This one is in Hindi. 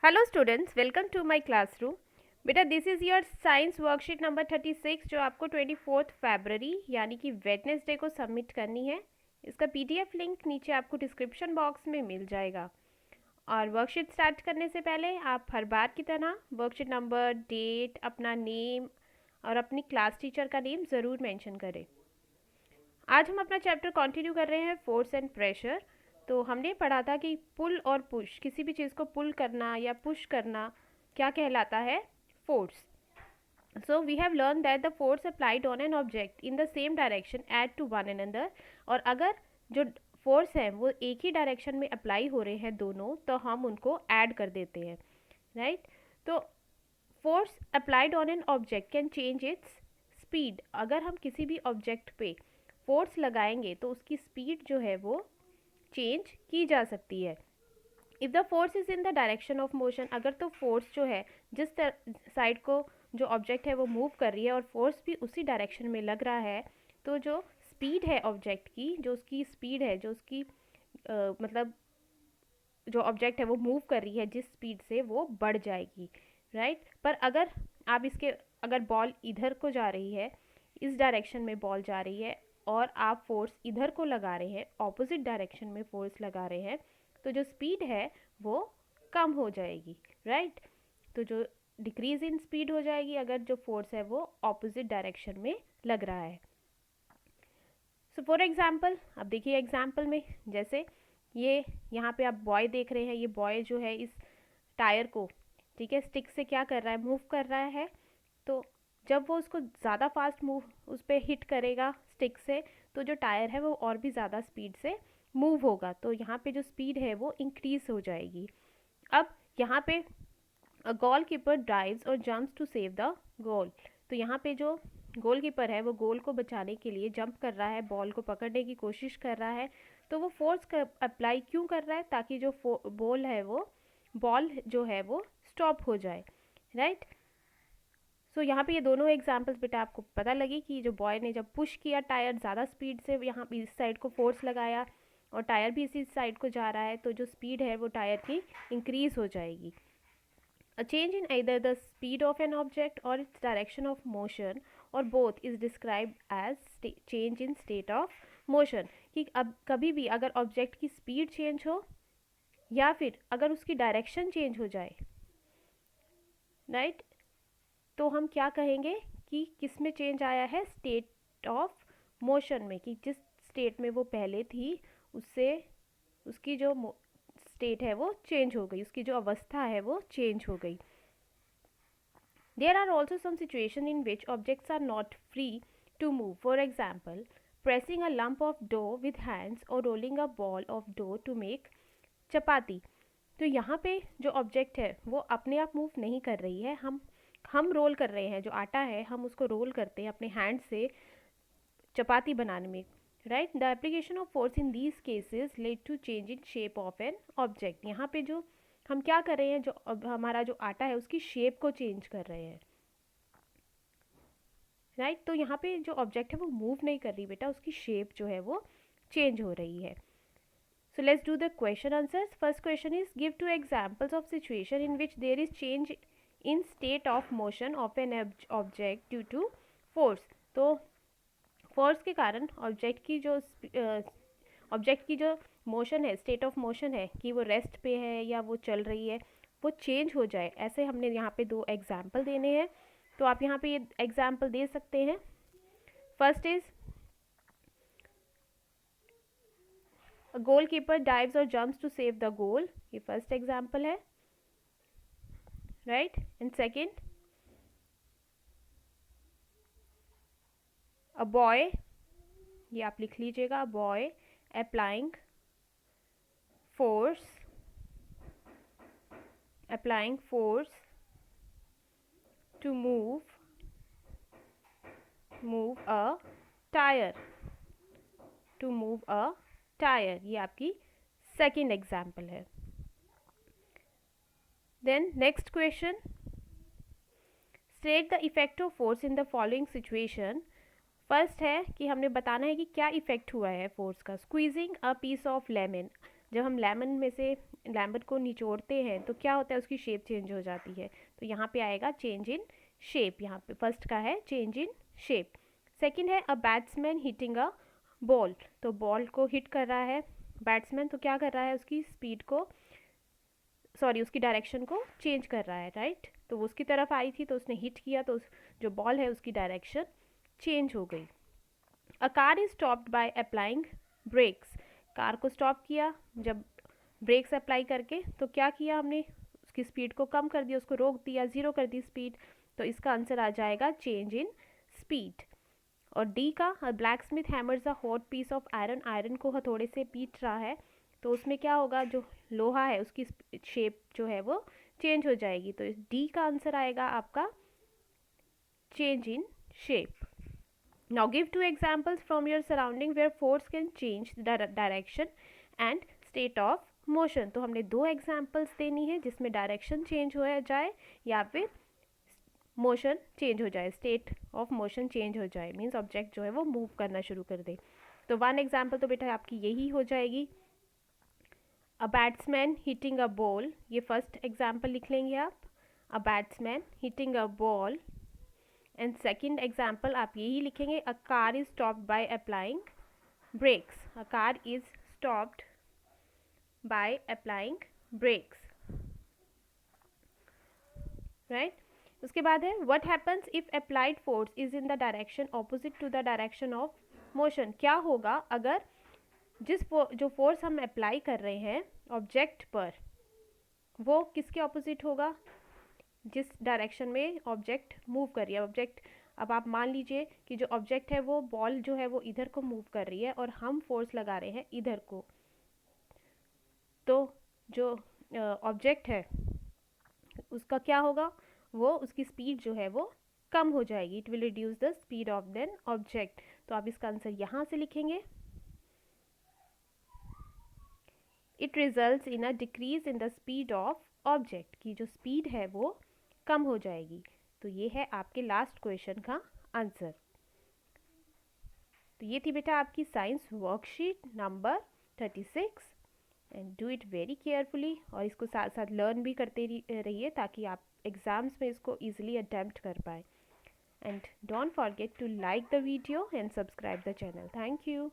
Hello students, welcome to my classroom. बेटा, this is your science worksheet number 36 जो आपको 24 फरवरी यानी कि वेडनेसडे को सबमिट करनी है। इसका पीडीएफ लिंक नीचे आपको डिस्क्रिप्शन बॉक्स में मिल जाएगा। और वर्कशीट स्टार्ट करने से पहले आप हर बार की तरह वर्कशीट नंबर, डेट, अपना नेम और अपनी क्लास टीचर का नेम ज़रूर मेंशन करें। आज हम अपना चैप्टर कंटिन्यू कर रहे हैं फोर्स एंड प्रेशर। तो हमने पढ़ा था कि पुल और पुश, किसी भी चीज़ को पुल करना या पुश करना क्या कहलाता है? Force. So we have learn that the force applied on an object in the same direction add to one another. और अगर जो फोर्स है वो एक ही डायरेक्शन में अप्लाई हो रहे हैं दोनों, तो हम उनको ऐड कर देते हैं, राइट? तो force applied on an object can change its speed. अगर हम किसी भी ऑब्जेक्ट पे फोर्स लगाएंगे तो उसकी स्पीड जो है वो चेंज की जा सकती है। If the force is in the direction of motion, अगर तो फोर्स जो है जिस साइड को जो ऑब्जेक्ट है वो मूव कर रही है और फोर्स भी उसी डायरेक्शन में लग रहा है, तो जो स्पीड है ऑब्जेक्ट की, जो उसकी स्पीड है, जो उसकी मतलब जो ऑब्जेक्ट है वो मूव कर रही है जिस स्पीड से, वो बढ़ जाएगी, राइट? पर अगर आप इसके अगर बॉल इधर को जा रही है, इस डायरेक्शन में बॉल जा रही है और आप फोर्स इधर को लगा रहे हैं, ऑपोजिट डायरेक्शन में फोर्स लगा रहे हैं, तो जो स्पीड है वो कम हो जाएगी, राइट? तो जो डिक्रीज इन स्पीड हो जाएगी अगर जो फोर्स है वो ऑपोजिट डायरेक्शन में लग रहा है। सो फॉर एग्जाम्पल, अब देखिए एग्जाम्पल में, जैसे ये यहाँ पे आप बॉय देख रहे हैं, ये बॉय जो है इस टायर को, ठीक है, स्टिक से क्या कर रहा है? मूव कर रहा है। तो जब वो उसको ज़्यादा फास्ट मूव उस पर हिट करेगा स्टिक से, तो जो टायर है वो और भी ज़्यादा स्पीड से मूव होगा, तो यहाँ पे जो स्पीड है वो इंक्रीज हो जाएगी। अब यहाँ पे अ गोल कीपर ड्राइव्स और jumps to save the goal. तो यहाँ पे जो गोल कीपर है वो गोल को बचाने के लिए जंप कर रहा है, बॉल को पकड़ने की कोशिश कर रहा है। तो वो फोर्स अप्लाई क्यों कर रहा है? ताकि जो बॉल जो है वो स्टॉप हो जाए, राइट? सो यहाँ पे ये दोनों एग्जाम्पल्स बेटा आपको पता लगी कि जो बॉय ने जब पुश किया टायर ज़्यादा स्पीड से, यहाँ पे इस साइड को फोर्स लगाया और टायर भी इसी साइड को जा रहा है, तो जो स्पीड है वो टायर की इंक्रीज हो जाएगी। A change in either the speed of an object or its direction of motion or both is described as change in state of motion। कि अब कभी भी अगर ऑब्जेक्ट की स्पीड चेंज हो या फिर अगर उसकी डायरेक्शन चेंज हो जाए, राइट, तो हम क्या कहेंगे कि किस में चेंज आया है? स्टेट ऑफ मोशन में, कि जिस स्टेट में वो पहले थी उससे उसकी जो स्टेट है वो चेंज हो गई, उसकी जो अवस्था है वो चेंज हो गई। There are also some situations in which objects are not free to move. For example, pressing a lump of dough with hands or rolling a ball of dough to make चपाती। तो यहाँ पे जो ऑब्जेक्ट है वो अपने आप मूव नहीं कर रही है, हम रोल कर रहे हैं, जो आटा है हम उसको रोल करते हैं अपने हैंड से चपाती बनाने में, right? The application of force in these cases led to change in shape of an object. यहाँ पे जो हम क्या कर रहे हैं, जो हमारा जो आटा है उसकी शेप को चेंज कर रहे हैं, राइट? तो यहाँ पे जो ऑब्जेक्ट है वो मूव नहीं कर रही बेटा, उसकी शेप जो है वो चेंज हो रही है। So let's do the question answers. First question is, give two examples of situation in which there is change in state of motion of an object due to force। तो फोर्स के कारण ऑब्जेक्ट की जो मोशन है, स्टेट ऑफ मोशन है, कि वो रेस्ट पे है या वो चल रही है, वो चेंज हो जाए, ऐसे हमने यहाँ पे दो एग्जाम्पल देने हैं। तो आप यहाँ पे ये एग्जाम्पल दे सकते हैं। First is goalkeeper dives और jumps to save the goal, ये फर्स्ट एग्जाम्पल है, right? And second, a boy, ये आप लिख लीजिएगा, boy applying force to move a tire, ये आपकी सेकेंड एग्जाम्पल है। Then next question, state the effect of force in the following situation. First है कि हमने बताना है कि क्या इफेक्ट हुआ है फोर्स का। Squeezing a piece of lemon, जब हम लेमन को निचोड़ते हैं तो क्या होता है, उसकी शेप चेंज हो जाती है। तो यहाँ पे आएगा चेंज इन शेप, यहाँ पे फर्स्ट का है चेंज इन शेप। सेकंड है a batsman hitting a ball, तो बॉल को हिट कर रहा है बैट्समैन, तो क्या कर रहा है, उसकी स्पीड को उसकी डायरेक्शन को चेंज कर रहा है, राइट। तो वो उसकी तरफ आई थी तो उसने हिट किया, तो जो बॉल है उसकी डायरेक्शन चेंज हो गई। A car is stopped by applying brakes, car को स्टॉप किया जब ब्रेक्स अप्लाई करके, तो क्या किया हमने, उसकी स्पीड को कम कर दिया, उसको रोक दिया, ज़ीरो कर दी स्पीड। तो इसका आंसर आ जाएगा चेंज इन स्पीड। और डी का blacksmith hammers a hot piece of iron, iron को हथौड़े से पीट रहा है, तो उसमें क्या होगा, जो लोहा है उसकी शेप जो है वो चेंज हो जाएगी। तो डी का आंसर आएगा आपका change in shape. Now give two examples from your surrounding where force can change the direction and state of motion। तो हमने दो examples देनी है जिसमें direction change हो जाए या फिर मोशन चेंज हो जाए, स्टेट ऑफ मोशन चेंज हो जाए, मीन्स ऑब्जेक्ट जो है वो मूव करना शुरू कर दे। तो वन एग्जाम्पल तो बेटा आपकी यही हो जाएगी, a batsman hitting a ball, ये फर्स्ट एग्जाम्पल लिख लेंगे आप, a batsman hitting a ball. And second example आप यही लिखेंगे, a car is stopped by applying brakes, a car is stopped by applying brakes, right. उसके बाद है what happens if applied force is in the direction opposite to the direction of motion, क्या होगा अगर जो फोर्स हम अप्लाई कर रहे हैं ऑब्जेक्ट पर वो किसके ऑपोजिट होगा, जिस डायरेक्शन में ऑब्जेक्ट मूव कर रही है। ऑब्जेक्ट, अब आप मान लीजिए कि जो ऑब्जेक्ट है वो बॉल जो है वो इधर को मूव कर रही है और हम फोर्स लगा रहे हैं इधर को, तो जो ऑब्जेक्ट है उसका क्या होगा, वो उसकी स्पीड जो है वो कम हो जाएगी, it will reduce the speed of then object. तो आप इसका आंसर यहाँ से लिखेंगे, it results in a decrease in the speed of object, की जो स्पीड है वो कम हो जाएगी। तो ये है आपके लास्ट क्वेश्चन का आंसर। तो ये थी बेटा आपकी science worksheet number 36, and do it very carefully, और इसको साथ साथ लर्न भी करते रहिए ताकि आप एग्जाम्स में इसको ईजिली अटेम्प्ट कर पाए। And don't forget to like the video and subscribe the channel. Thank you.